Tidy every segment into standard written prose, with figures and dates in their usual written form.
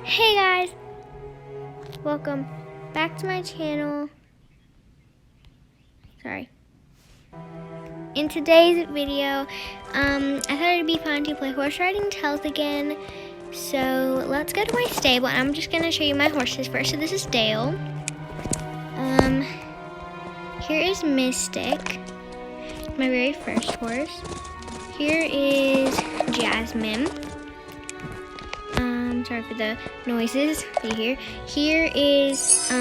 Hey guys, welcome back to my channel. Sorry. In today's video, I thought it'd be fun to play horse riding tells again. So let's go to my stable. I'm just gonna show you my horses first. So this is Dale. Here is Mystic, my very first horse. Here is Jasmine. Sorry for the noises you hear. Here is, I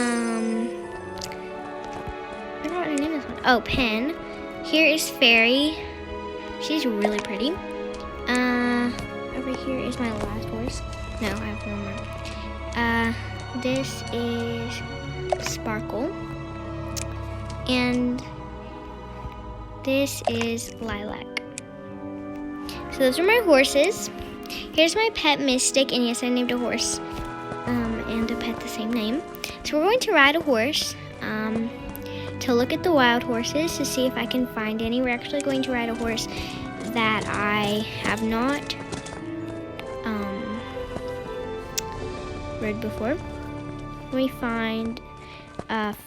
don't know what her name is. Oh, Pen. Here is Fairy. She's really pretty. Over here is my last horse. No, I have one more. This is Sparkle. And this is Lilac. So those are my horses. Here's my pet Mystic, and yes, I named a horse and a pet the same name. So we're going to ride a horse to look at the wild horses to see if I can find any. We're actually going to ride a horse that I have not ridden before. Let me find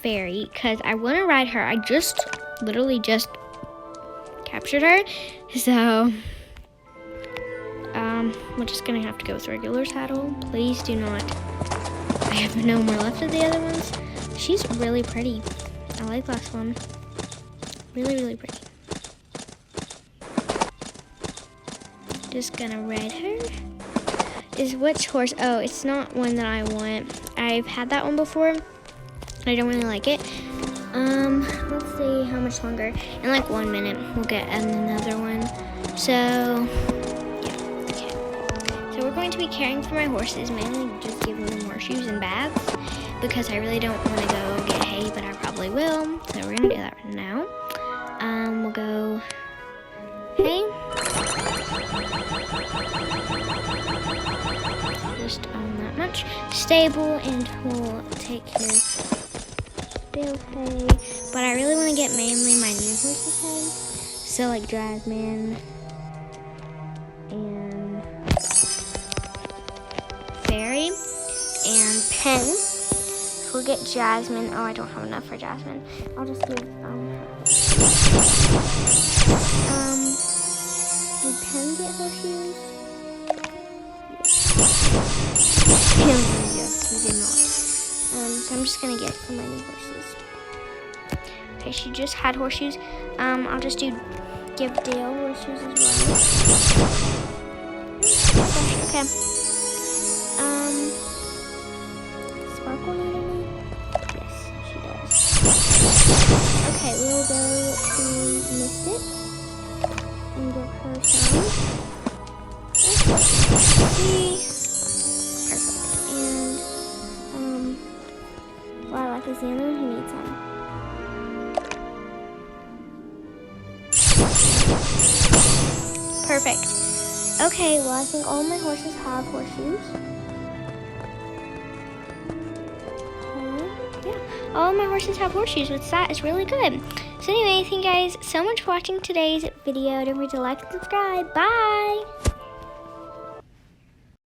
Fairy, because I want to ride her. I literally just captured her, so we're just gonna have to go with regular saddle. Please do not. I have no more left of the other ones. She's really pretty. I like this one. Really, really pretty. Just gonna ride her. Is which horse? Oh, it's not one that I want. I've had that one before. I don't really like it. Let's see how much longer. In like 1 minute, we'll get another one. So we're going to be caring for my horses, mainly just giving them horseshoes and baths, because I really don't want to go get hay, but I probably will. So we're going to do that right now. We'll go hay. Just that much. Stable, and we'll take care of Dale's hay. But I really want to get mainly my new horse's hay. So like Jasmine and Fairy and Pen. We'll get Jasmine. Oh, I don't have enough for Jasmine. I'll just give her. Did Pen get horseshoes? Yes, he did not. So I'm just gonna get for my new horses. Okay, she just had horseshoes. I'll just give Dale horseshoes as well. Okay. Sparkle need any? Yes, she does. Okay, we'll go to Mystic and give her some. Perfect. And Lilac is the only one who needs some. Perfect. Okay, well I think all my horses have horseshoes. All my horses have horseshoes, which that is really good. So anyway, thank you guys so much for watching today's video. Don't forget to like and subscribe. Bye!